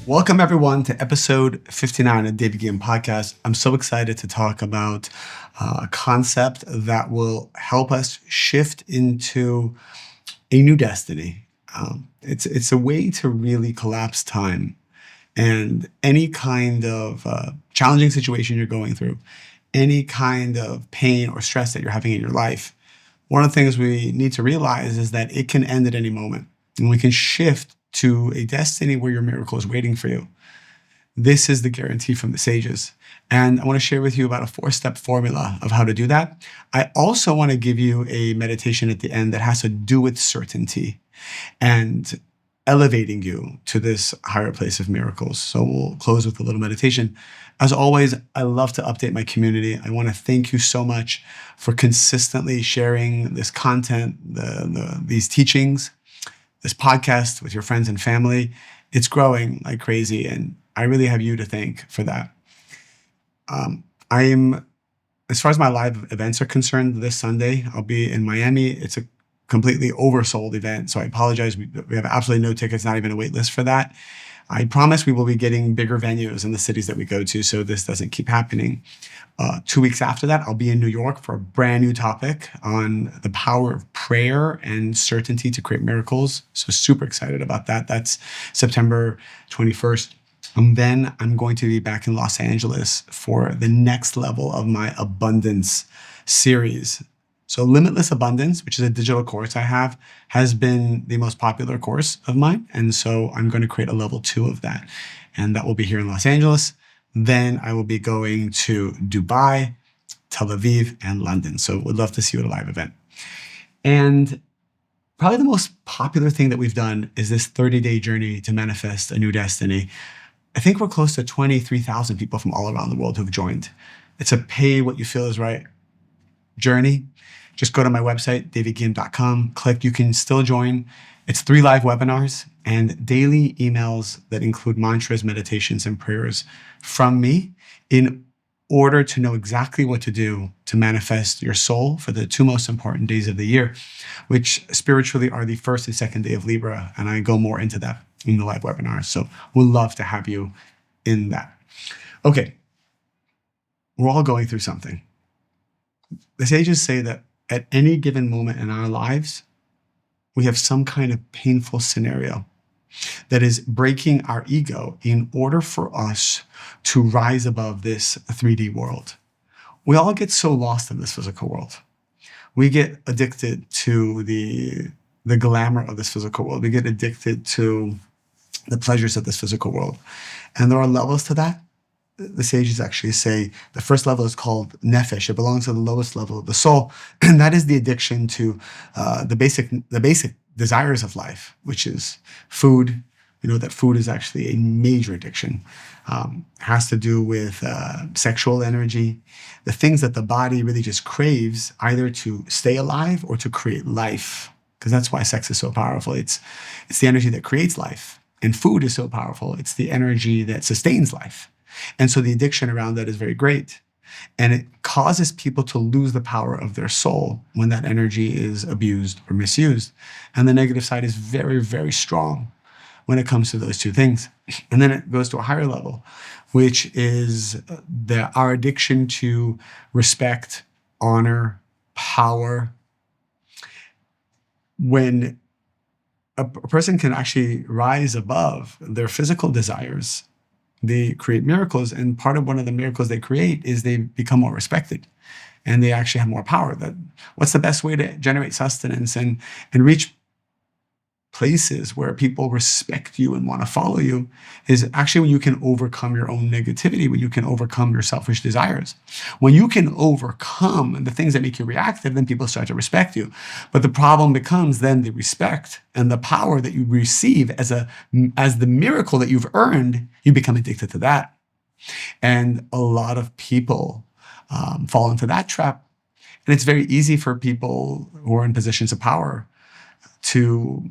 Welcome, everyone, to episode 59 of David Guillaume Podcast. I'm so excited to talk about a concept that will help us shift into a new destiny. It's a way to really collapse time and any kind of challenging situation you're going through, any kind of pain or stress that you're having in your life. One of the things we need to realize is that it can end at any moment, and we can shift to a destiny where your miracle is waiting for you. This is the guarantee from the sages. And I want to share with you about a 4-step formula of how to do that. I also want to give you a meditation at the end that has to do with certainty and elevating you to this higher place of miracles. So we'll close with a little meditation. As always, I love to update my community. I want to thank you so much for consistently sharing this content, these teachings, this podcast with your friends and family. It's growing like crazy, and I really have you to thank for that. As far as my live events are concerned, this Sunday, I'll be in Miami. It's a completely oversold event, so I apologize. We have absolutely no tickets, not even a wait list for that. I promise we will be getting bigger venues in the cities that we go to, so this doesn't keep happening. 2 weeks after that, I'll be in New York for a brand new topic on the power of prayer and certainty to create miracles. So super excited about that. That's September 21st. And then I'm going to be back in Los Angeles for the next level of my abundance series. So Limitless Abundance, which is a digital course I have, has been the most popular course of mine. And so I'm going to create a level 2 of that. And that will be here in Los Angeles. Then I will be going to Dubai, Tel Aviv, and London. So we'd love to see you at a live event. And probably the most popular thing that we've done is this 30-day journey to manifest a new destiny. I think we're close to 23,000 people from all around the world who've joined. It's a pay what you feel is right journey. Just go to my website, davidguillaume.com, click, you can still join. It's 3 live webinars and daily emails that include mantras, meditations, and prayers from me in order to know exactly what to do to manifest your soul for the 2 most important days of the year, which spiritually are the 1st and 2nd day of Libra. And I go more into that in the live webinars. So we'd love to have you in that. Okay. We're all going through something. The sages say that at any given moment in our lives, we have some kind of painful scenario that is breaking our ego in order for us to rise above this 3D world. We all get so lost in this physical world. We get addicted to the glamour of this physical world. We get addicted to the pleasures of this physical world. And there are levels to that. The sages actually say the first level is called nefesh. It belongs to the lowest level of the soul. And that is the addiction to the basic desires of life, which is food. You know that food is actually a major addiction. Has to do with sexual energy, the things that the body really just craves, either to stay alive or to create life. Because that's why sex is so powerful. It's the energy that creates life. And food is so powerful. It's the energy that sustains life. And so the addiction around that is very great. And it causes people to lose the power of their soul when that energy is abused or misused. And the negative side is very, very strong when it comes to those 2 things. And then it goes to a higher level, which is our addiction to respect, honor, power. When a person can actually rise above their physical desires, they create miracles. And part of one of the miracles they create is they become more respected and they actually have more power. What's the best way to generate sustenance and reach places where people respect you and want to follow you is actually when you can overcome your own negativity, when you can overcome your selfish desires. When you can overcome the things that make you reactive, then people start to respect you. But the problem becomes then the respect and the power that you receive as the miracle that you've earned, you become addicted to that. And a lot of people fall into that trap. And it's very easy for people who are in positions of power to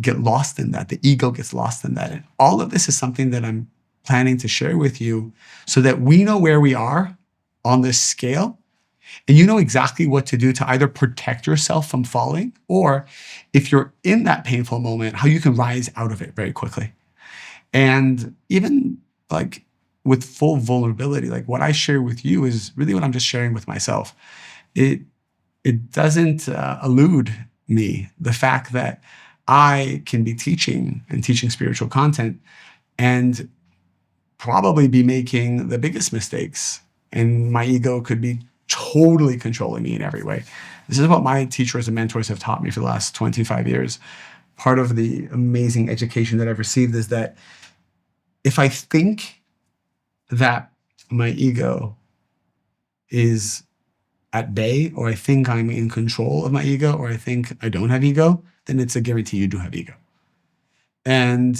get lost in that. The ego gets lost in that. And all of this is something that I'm planning to share with you so that we know where we are on this scale and you know exactly what to do to either protect yourself from falling or if you're in that painful moment, how you can rise out of it very quickly. And even like with full vulnerability, like what I share with you is really what I'm just sharing with myself. It doesn't elude me the fact that I can be teaching and teaching spiritual content and probably be making the biggest mistakes. And my ego could be totally controlling me in every way. This is what my teachers and mentors have taught me for the last 25 years. Part of the amazing education that I've received is that if I think that my ego is at bay, or I think I'm in control of my ego, or I think I don't have ego, then it's a guarantee you do have ego. And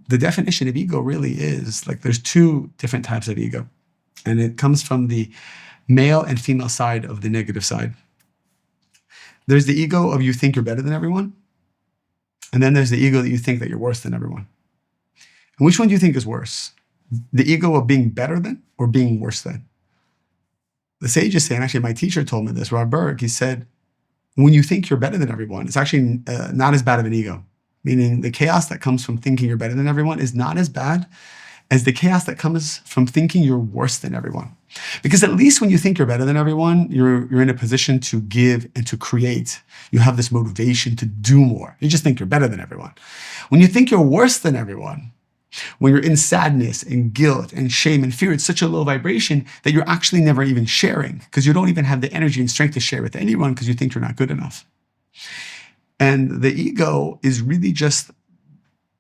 the definition of ego really is like there's two different types of ego, and it comes from the male and female side of the negative side. There's the ego of you think you're better than everyone, and then there's the ego that you think that you're worse than everyone. And which one do you think is worse? The ego of being better than or being worse than? The sages say, and actually my teacher told me this, Rob Berg, he said, when you think you're better than everyone, it's actually not as bad of an ego. Meaning the chaos that comes from thinking you're better than everyone is not as bad as the chaos that comes from thinking you're worse than everyone. Because at least when you think you're better than everyone, you're in a position to give and to create. You have this motivation to do more. You just think you're better than everyone. When you think you're worse than everyone, when you're in sadness and guilt and shame and fear, it's such a low vibration that you're actually never even sharing because you don't even have the energy and strength to share with anyone because you think you're not good enough. And the ego is really just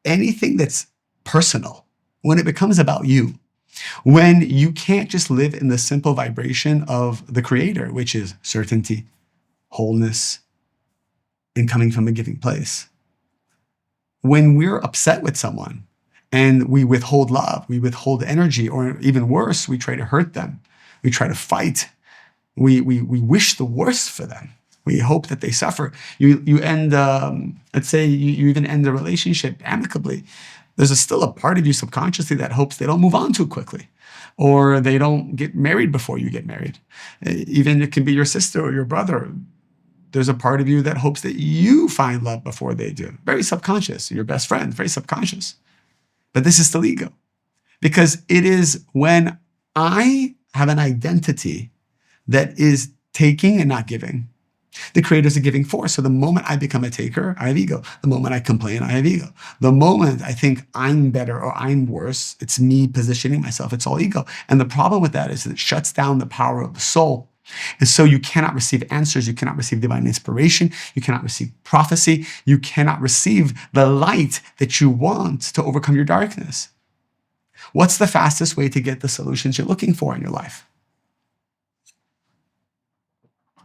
anything that's personal. When it becomes about you, when you can't just live in the simple vibration of the creator, which is certainty, wholeness, and coming from a giving place. When we're upset with someone, and we withhold love, we withhold energy, or even worse, we try to hurt them. We try to fight. We wish the worst for them. We hope that they suffer. You end, let's say you even end the relationship amicably. There's still a part of you subconsciously that hopes they don't move on too quickly, or they don't get married before you get married. Even it can be your sister or your brother. There's a part of you that hopes that you find love before they do. Very subconscious. Your best friend, very subconscious. But this is still ego, because it is when I have an identity that is taking and not giving. The creator is a giving force. So the moment I become a taker, I have ego. The moment I complain, I have ego. The moment I think I'm better or I'm worse, it's me positioning myself. It's all ego. And the problem with that is that it shuts down the power of the soul. And so you cannot receive answers. You cannot receive divine inspiration. You cannot receive prophecy. You cannot receive the light that you want to overcome your darkness. What's the fastest way to get the solutions you're looking for in your life?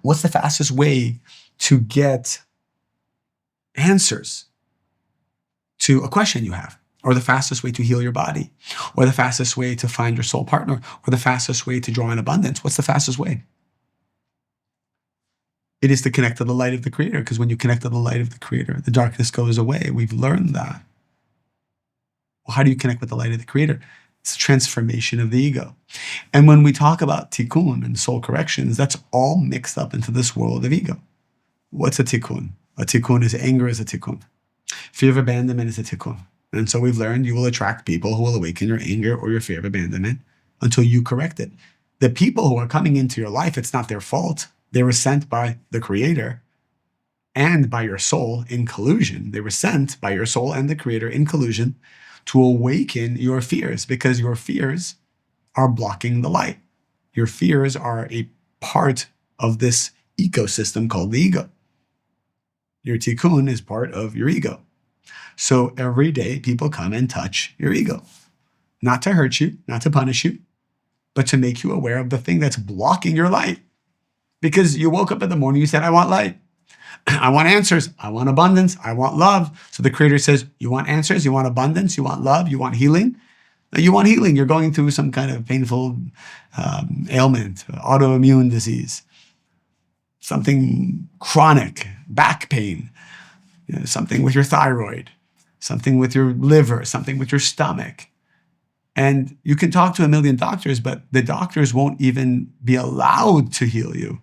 What's the fastest way to get answers to a question you have? Or the fastest way to heal your body? Or the fastest way to find your soul partner? Or the fastest way to draw in abundance? What's the fastest way? It is to connect to the light of the creator, because when you connect to the light of the creator, the darkness goes away. We've learned that. Well, how do you connect with the light of the creator? It's a transformation of the ego. And when we talk about tikkun and soul corrections, that's all mixed up into this world of ego. What's a tikkun? A tikkun is anger is a tikkun. Fear of abandonment is a tikkun. And so we've learned you will attract people who will awaken your anger or your fear of abandonment until you correct it. The people who are coming into your life, it's not their fault. They were sent by the creator and by your soul in collusion. They were sent by your soul and the creator in collusion to awaken your fears, because your fears are blocking the light. Your fears are a part of this ecosystem called the ego. Your tikkun is part of your ego. So every day people come and touch your ego, not to hurt you, not to punish you, but to make you aware of the thing that's blocking your light. Because you woke up in the morning, you said, I want light. I want answers. I want abundance. I want love. So the creator says, you want answers? You want abundance? You want love? You want healing? You want healing. You're going through some kind of painful ailment, autoimmune disease, something chronic, back pain, something with your thyroid, something with your liver, something with your stomach. And you can talk to a million doctors, but the doctors won't even be allowed to heal you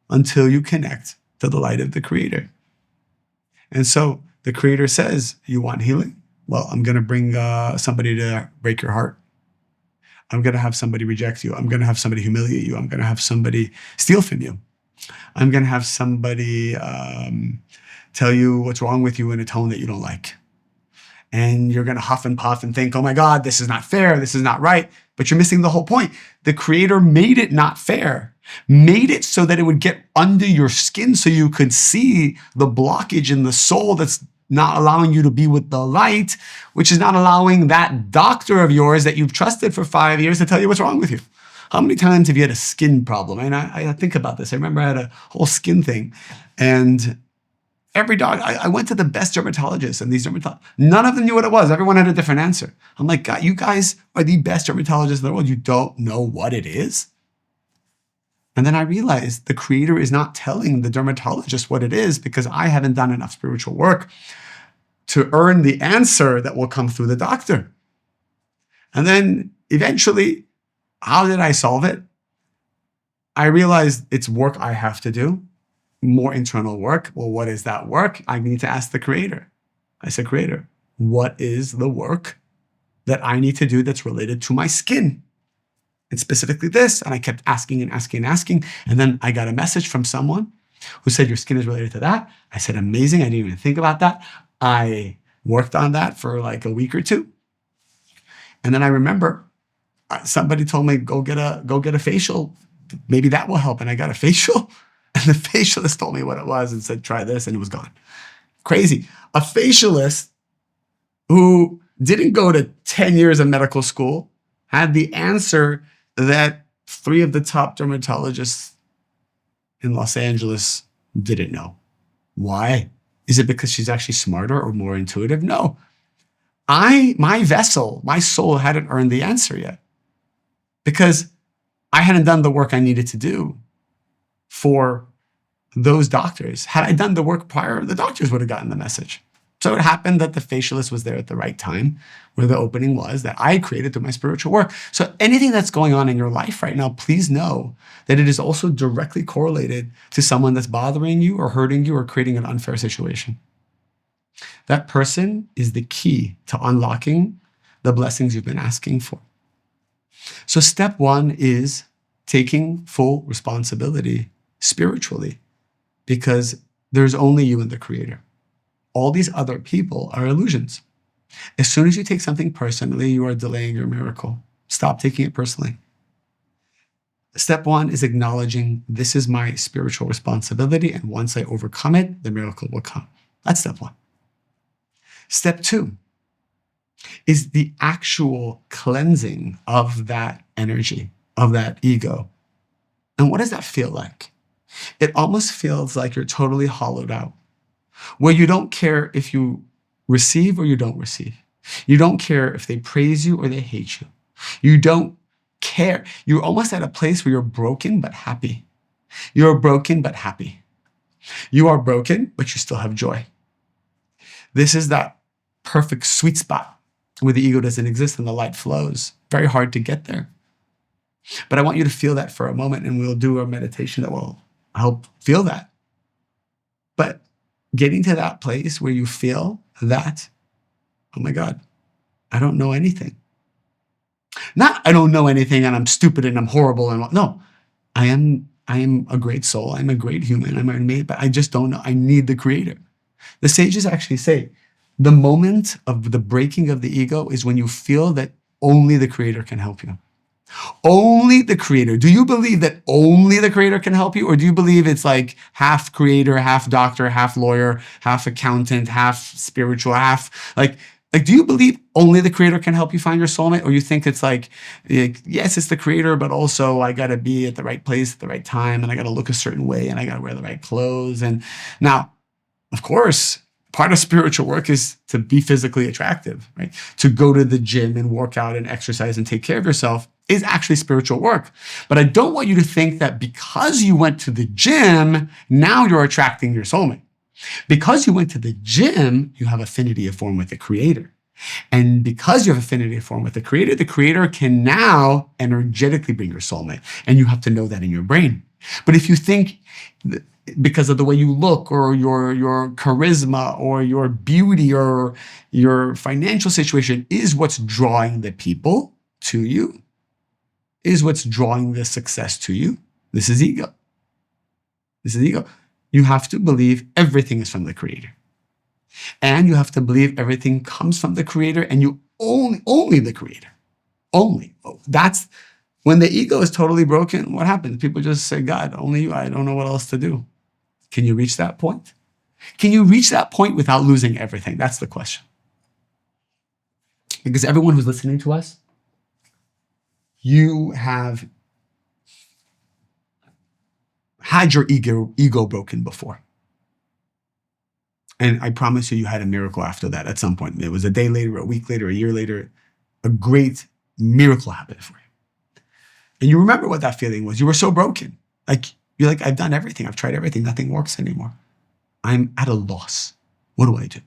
until you connect to the light of the creator. And so the creator says, you want healing? Well, I'm going to bring somebody to break your heart. I'm going to have somebody reject you. I'm going to have somebody humiliate you. I'm going to have somebody steal from you. I'm going to have somebody tell you what's wrong with you in a tone that you don't like. And you're going to huff and puff and think, oh my God, this is not fair. This is not right. But you're missing the whole point. The creator made it not fair, made it so that it would get under your skin so you could see the blockage in the soul that's not allowing you to be with the light, which is not allowing that doctor of yours that you've trusted for 5 years to tell you what's wrong with you. How many times have you had a skin problem? And I think about this. I remember I had a whole skin thing. And every dog, I went to the best dermatologists, and these dermatologists, none of them knew what it was. Everyone had a different answer. I'm like, God, you guys are the best dermatologists in the world. You don't know what it is? And then I realized the creator is not telling the dermatologist what it is because I haven't done enough spiritual work to earn the answer that will come through the doctor. And then eventually, how did I solve it? I realized it's work I have to do, more internal work. Well, what is that work? I need to ask the creator. I said, creator, what is the work that I need to do that's related to my skin? And specifically this. And I kept asking and asking and asking. And then I got a message from someone who said, your skin is related to that. I said, amazing. I didn't even think about that. I worked on that for like a week or two. And then I remember somebody told me, go get a facial. Maybe that will help. And I got a facial. And the facialist told me what it was and said, try this. And it was gone. Crazy. A facialist who didn't go to 10 years of medical school had the answer that 3 of the top dermatologists in Los Angeles didn't know. Why? Is it because she's actually smarter or more intuitive? No. My vessel, my soul hadn't earned the answer yet because I hadn't done the work I needed to do for those doctors. Had I done the work prior, the doctors would have gotten the message. So it happened that the facialist was there at the right time, where the opening was that I created through my spiritual work. So anything that's going on in your life right now, please know that it is also directly correlated to someone that's bothering you or hurting you or creating an unfair situation. That person is the key to unlocking the blessings you've been asking for. So step 1 is taking full responsibility spiritually, because there's only you and the creator. All these other people are illusions. As soon as you take something personally, you are delaying your miracle. Stop taking it personally. Step 1 is acknowledging this is my spiritual responsibility, and once I overcome it, the miracle will come. That's step 1. Step 2 is the actual cleansing of that energy, of that ego. And what does that feel like? It almost feels like you're totally hollowed out, where you don't care if you receive or you don't receive. You don't care if they praise you or they hate you. You don't care. You're almost at a place where you're broken but happy. You're broken but happy. You are broken, but you still have joy. This is that perfect sweet spot where the ego doesn't exist and the light flows. Very hard to get there. But I want you to feel that for a moment, and we'll do a meditation that will help feel that. But getting to that place where you feel that, oh my God, I don't know anything. Not I don't know anything and I'm stupid and I'm horrible and no, I am a great soul. I'm a great human. I'm made, but I just don't know. I need the creator. The sages actually say the moment of the breaking of the ego is when you feel that only the creator can help you. Only the creator. Do you believe that only the creator can help you? Or do you believe it's like half creator, half doctor, half lawyer, half accountant, half spiritual, half like do you believe only the creator can help you find your soulmate? Or you think it's like, yes, it's the creator, but also I got to be at the right place at the right time, and I got to look a certain way, and I got to wear the right clothes. And now, of course, part of spiritual work is to be physically attractive, right? To go to the gym and work out and exercise and take care of yourself is actually spiritual work. But I don't want you to think that because you went to the gym, now you're attracting your soulmate. Because you went to the gym, you have affinity of form with the creator. And because you have affinity of form with the creator can now energetically bring your soulmate. And you have to know that in your brain. But if you think because of the way you look or your charisma or your beauty or your financial situation is what's drawing the people to you, is what's drawing the success to you, this is ego. This is ego. You have to believe everything is from the Creator. And you have to believe everything comes from the Creator and you only the Creator. Only. That's when the ego is totally broken. What happens? People just say, God, only you. I don't know what else to do. Can you reach that point? Can you reach that point without losing everything? That's the question. Because everyone who's listening to us, you have had your ego broken before. And I promise you, you had a miracle after that at some point. It was a day later, a week later, a year later, a great miracle happened for you. And you remember what that feeling was. You were so broken. You're like, I've done everything. I've tried everything. Nothing works anymore. I'm at a loss. What do I do?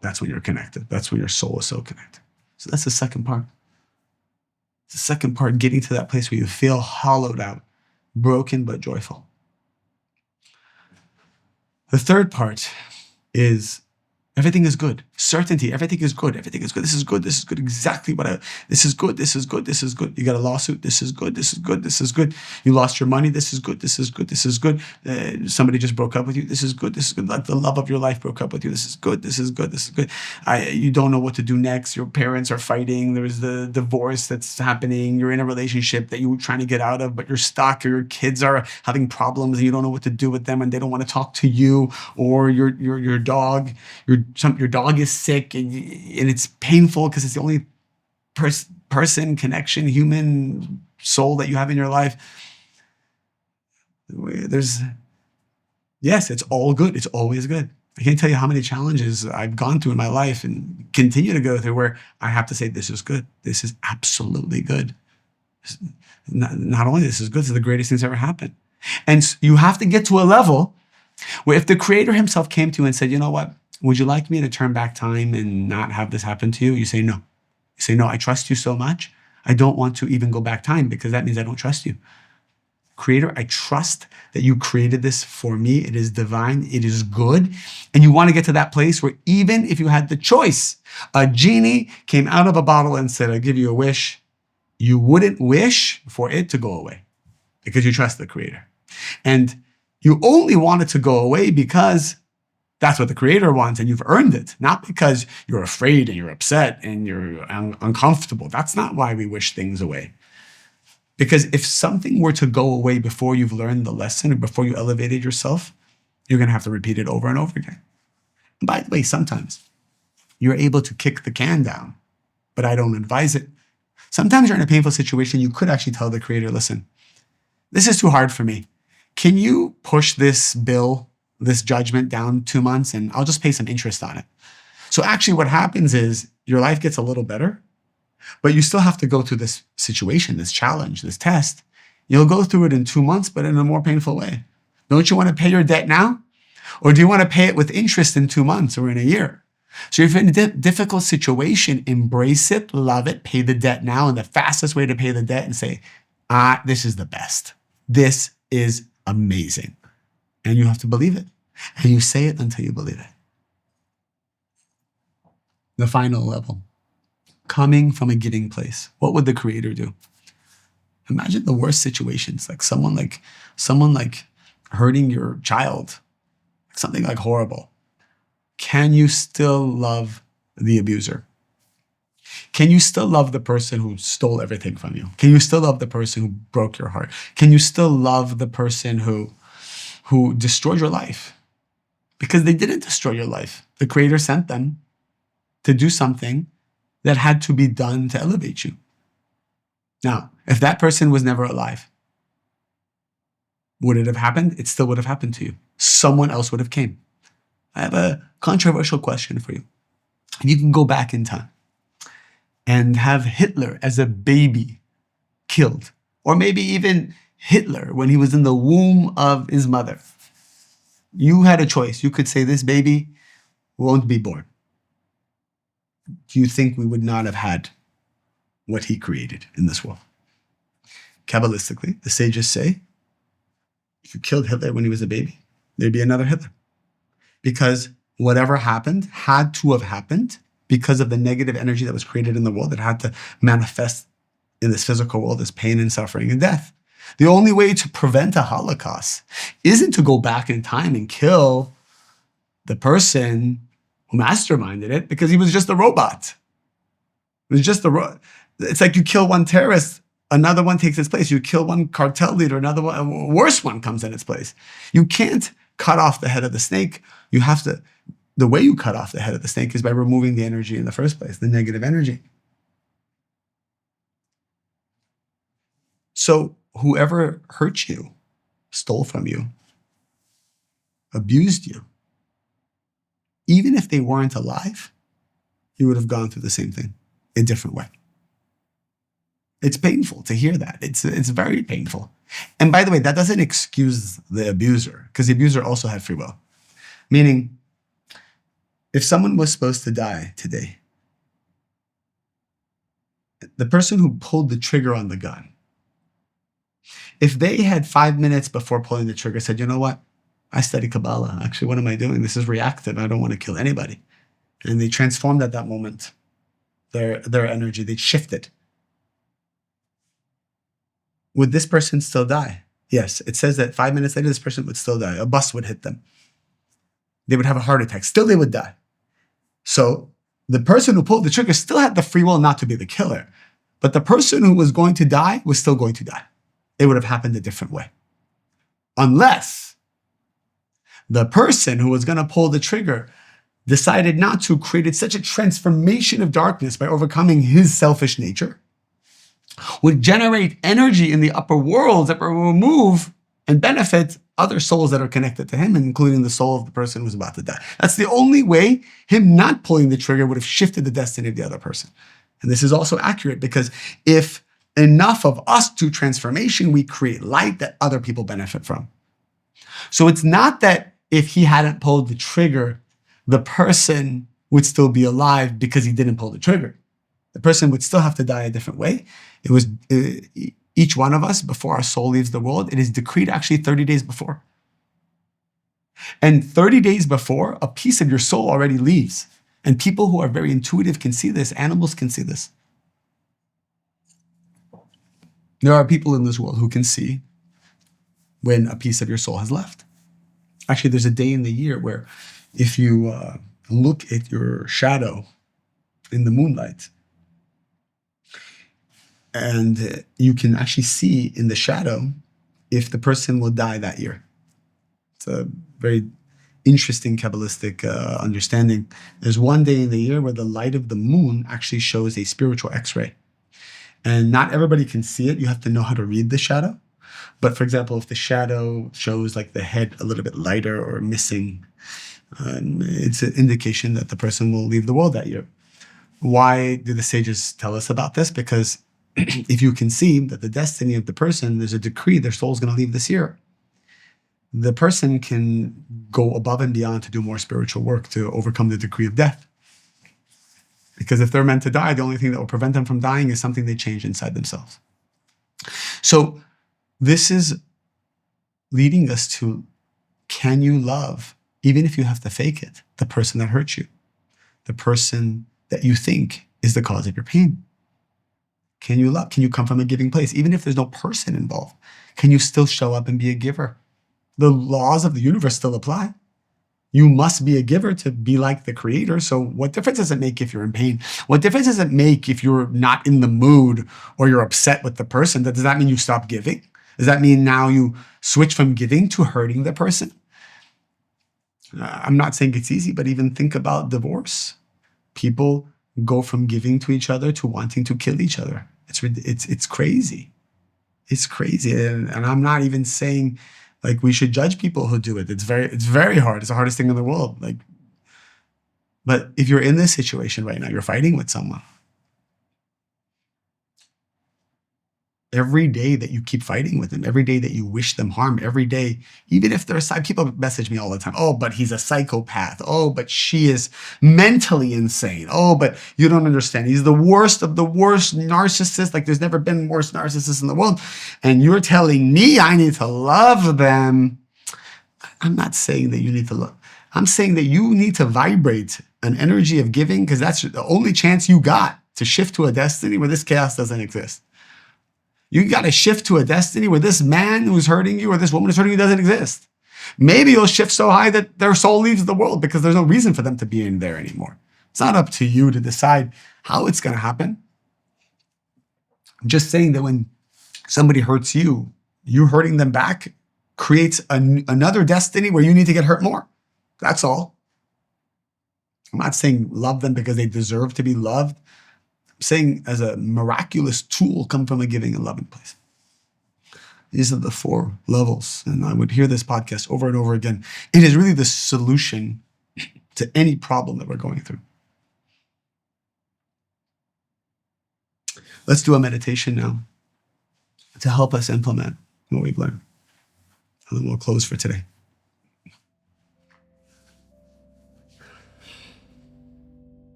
That's when you're connected. That's when your soul is so connected. So that's the second part. The second part, getting to that place where you feel hollowed out, broken but joyful. The third part is everything is good. Certainty, everything is good. Everything is good. This is good. This is good. Exactly this is good. This is good. This is good. You got a lawsuit. This is good. This is good. This is good. You lost your money. This is good. This is good. This is good. Somebody just broke up with you. This is good. This is good. Like the love of your life broke up with you. This is good. This is good. This is good. You don't know what to do next. Your parents are fighting. There's the divorce that's happening. You're in a relationship that you were trying to get out of, but you're stuck, or your kids are having problems and you don't know what to do with them and they don't want to talk to you, or your dog, your dog is sick and it's painful because it's the only person, connection, human soul that you have in your life. Yes, it's all good. It's always good. I can't tell you how many challenges I've gone through in my life and continue to go through where I have to say, this is good. This is absolutely good. Not only this is good, this is the greatest thing that's ever happened. And you have to get to a level where if the Creator himself came to you and said, you know what, would you like me to turn back time and not have this happen to you? You say no. You say, no, I trust you so much. I don't want to even go back time because that means I don't trust you. Creator, I trust that you created this for me. It is divine. It is good. And you want to get to that place where even if you had the choice, a genie came out of a bottle and said, I'll give you a wish, you wouldn't wish for it to go away because you trust the Creator. And you only want it to go away because that's what the Creator wants and you've earned it, not because you're afraid and you're upset and you're uncomfortable. That's not why we wish things away. Because if something were to go away before you've learned the lesson or before you elevated yourself, you're going to have to repeat it over and over again. And by the way, sometimes you're able to kick the can down, but I don't advise it. Sometimes you're in a painful situation. You could actually tell the Creator, listen, this is too hard for me. Can you push this bill, this judgment down 2 months and I'll just pay some interest on it? So actually what happens is your life gets a little better, but you still have to go through this situation, this challenge, this test. You'll go through it in 2 months, but in a more painful way. Don't you want to pay your debt now? Or do you want to pay it with interest in 2 months or in a year? So if you're in a difficult situation, embrace it, love it, pay the debt now. And the fastest way to pay the debt and say, this is the best. This is amazing. And you have to believe it. And you say it until you believe it. The final level, coming from a giving place. What would the Creator do? Imagine the worst situations, like someone hurting your child, something like horrible. Can you still love the abuser? Can you still love the person who stole everything from you? Can you still love the person who broke your heart? Can you still love the person who destroyed your life? Because they didn't destroy your life. The Creator sent them to do something that had to be done to elevate you. Now, if that person was never alive, would it have happened? It still would have happened to you. Someone else would have came. I have a controversial question for you. You can go back in time and have Hitler as a baby killed, or maybe even Hitler when he was in the womb of his mother. You had a choice. You could say this baby won't be born. Do you think we would not have had what he created in this world? Kabbalistically, the sages say, if you killed Hitler when he was a baby, there'd be another Hitler. Because whatever happened had to have happened because of the negative energy that was created in the world that had to manifest in this physical world as pain and suffering and death. The only way to prevent a Holocaust isn't to go back in time and kill the person who masterminded it, because he was just a robot. It was just it's like you kill one terrorist, another one takes its place. You kill one cartel leader, another one, a worse one comes in its place. You can't cut off the head of the snake. You have to, the way you cut off the head of the snake is by removing the energy in the first place, the negative energy. So whoever hurt you, stole from you, abused you, even if they weren't alive, you would have gone through the same thing, a different way. It's painful to hear that. It's very painful. And by the way, that doesn't excuse the abuser, because the abuser also had free will. Meaning, if someone was supposed to die today, the person who pulled the trigger on the gun, if they had 5 minutes before pulling the trigger said, you know what? I study Kabbalah. Actually, what am I doing? This is reactive. I don't want to kill anybody. And they transformed at that moment their energy. They shifted. Would this person still die? Yes. It says that 5 minutes later, this person would still die. A bus would hit them. They would have a heart attack. Still, they would die. So the person who pulled the trigger still had the free will not to be the killer. But the person who was going to die was still going to die. It would have happened a different way. Unless the person who was going to pull the trigger decided not to, created such a transformation of darkness by overcoming his selfish nature, would generate energy in the upper worlds that will remove and benefit other souls that are connected to him, including the soul of the person who's about to die. That's the only way him not pulling the trigger would have shifted the destiny of the other person. And this is also accurate, because if enough of us do transformation, we create light that other people benefit from. So it's not that if he hadn't pulled the trigger, the person would still be alive because he didn't pull the trigger. The person would still have to die a different way. It was each one of us, before our soul leaves the world, it is decreed actually 30 days before. And 30 days before, a piece of your soul already leaves. And people who are very intuitive can see this. Animals can see this. There are people in this world who can see when a piece of your soul has left. Actually, there's a day in the year where if you look at your shadow in the moonlight, and you can actually see in the shadow if the person will die that year. It's a very interesting Kabbalistic understanding. There's one day in the year where the light of the moon actually shows a spiritual X-ray. And not everybody can see it. You have to know how to read the shadow. But for example, if the shadow shows like the head a little bit lighter or missing, it's an indication that the person will leave the world that year. Why do the sages tell us about this? Because if you can see that the destiny of the person, there's a decree, their soul's going to leave this year, the person can go above and beyond to do more spiritual work to overcome the decree of death. Because if they're meant to die, the only thing that will prevent them from dying is something they change inside themselves. So this is leading us to, can you love, even if you have to fake it, the person that hurt you, the person that you think is the cause of your pain? Can you love? Can you come from a giving place? Even if there's no person involved, can you still show up and be a giver? The laws of the universe still apply. You must be a giver to be like the creator. So what difference does it make if you're in pain? What difference does it make if you're not in the mood or you're upset with the person? Does that mean you stop giving? Does that mean now you switch from giving to hurting the person? I'm not saying it's easy, but even think about divorce. People go from giving to each other to wanting to kill each other. It's crazy. It's crazy. And I'm not even saying like we should judge people who do it. It's very hard. It's the hardest thing in the world. But if you're in this situation right now, you're fighting with someone. every day that you keep fighting with them, every day that you wish them harm, every day, even if they're people message me all the time. Oh, but he's a psychopath. Oh, but she is mentally insane. Oh, but you don't understand. He's the worst of the worst narcissists. Like there's never been worse narcissists in the world. And you're telling me I need to love them. I'm not saying that you need to love. I'm saying that you need to vibrate an energy of giving because that's the only chance you got to shift to a destiny where this chaos doesn't exist. You got to shift to a destiny where this man who's hurting you or this woman who's hurting you doesn't exist. Maybe you'll shift so high that their soul leaves the world because there's no reason for them to be in there anymore. It's not up to you to decide how it's going to happen. I'm just saying that when somebody hurts you, you hurting them back creates another destiny where you need to get hurt more. That's all. I'm not saying love them because they deserve to be loved. I'm saying as a miraculous tool come from a giving and loving place. These are the 4 levels. And I would hear this podcast over and over again. It is really the solution to any problem that we're going through. Let's do a meditation now to help us implement what we've learned. And then we'll close for today.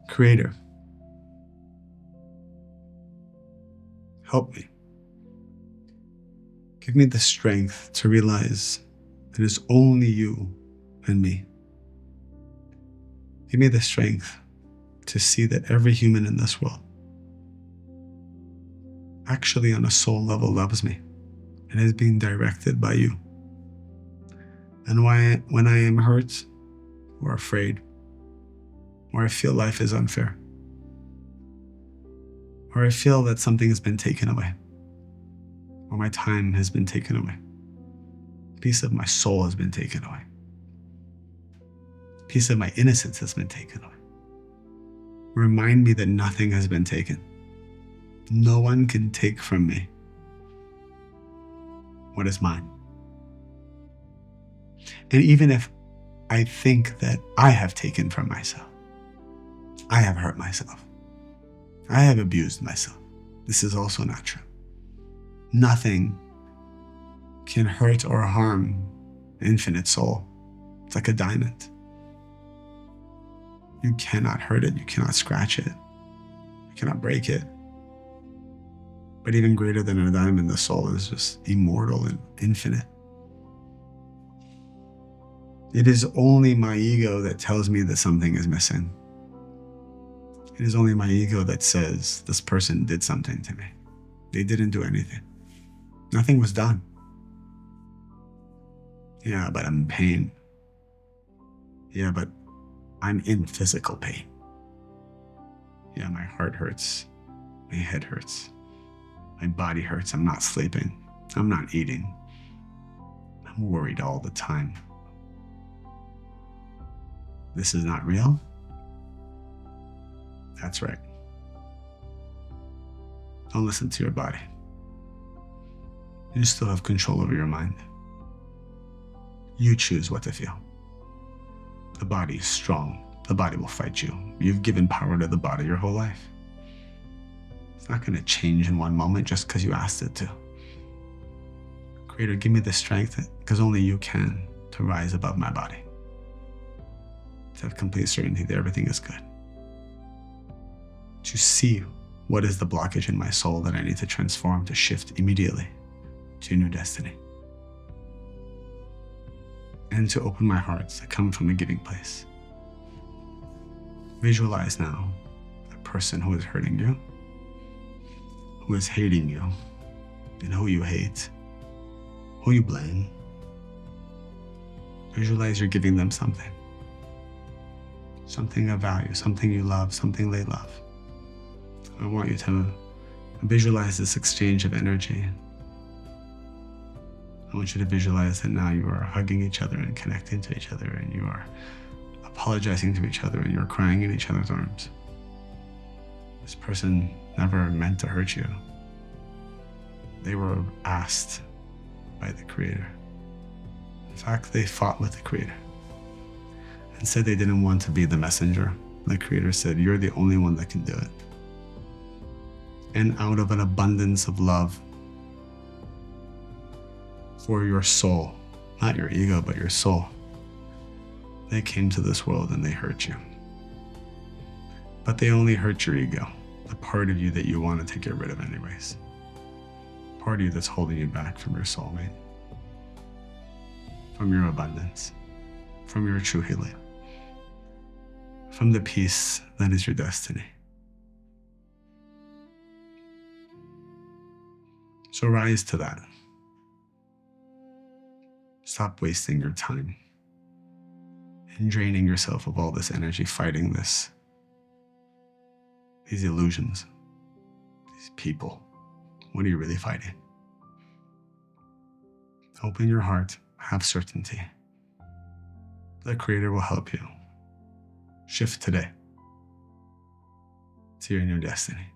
Creator, help me. Give me the strength to realize it is only you and me. Give me the strength to see that every human in this world actually on a soul level loves me and is being directed by you. And when I am hurt or afraid, or I feel life is unfair, or I feel that something has been taken away, or my time has been taken away, a piece of my soul has been taken away, a piece of my innocence has been taken away. Remind me that nothing has been taken. No one can take from me what is mine. And even if I think that I have taken from myself, I have hurt myself, I have abused myself, this is also not true. Nothing can hurt or harm the infinite soul. It's like a diamond. You cannot hurt it, you cannot scratch it, you cannot break it. But even greater than a diamond, the soul is just immortal and infinite. It is only my ego that tells me that something is missing. It is only my ego that says this person did something to me. They didn't do anything. Nothing was done. Yeah, but I'm in pain. Yeah, but I'm in physical pain. Yeah, my heart hurts. My head hurts. My body hurts. I'm not sleeping. I'm not eating. I'm worried all the time. This is not real? That's right. Don't listen to your body. You still have control over your mind. You choose what to feel. The body is strong. The body will fight you. You've given power to the body your whole life. It's not going to change in one moment just because you asked it to. Creator, give me the strength, because only you can, to rise above my body. To have complete certainty that everything is good. To see what is the blockage in my soul that I need to transform to shift immediately to a new destiny. And to open my heart to come from a giving place. Visualize now a person who is hurting you, who is hating you, and who you hate, who you blame. Visualize you're giving them something. Something of value, something you love, something they love. I want you to visualize this exchange of energy. I want you to visualize that now you are hugging each other and connecting to each other, and you are apologizing to each other, and you're crying in each other's arms. This person never meant to hurt you. They were asked by the Creator. In fact, they fought with the Creator and said they didn't want to be the messenger. The Creator said, you're the only one that can do it. and out of an abundance of love for your soul, not your ego, but your soul, they came to this world and they hurt you. But they only hurt your ego, the part of you that you wanted to get rid of anyways. Part of you that's holding you back from your soulmate, from your abundance, from your true healing, from the peace that is your destiny. So rise to that. Stop wasting your time and draining yourself of all this energy fighting these illusions, these people. What are you really fighting? Open your heart, have certainty. The Creator will help you. Shift today to your new destiny.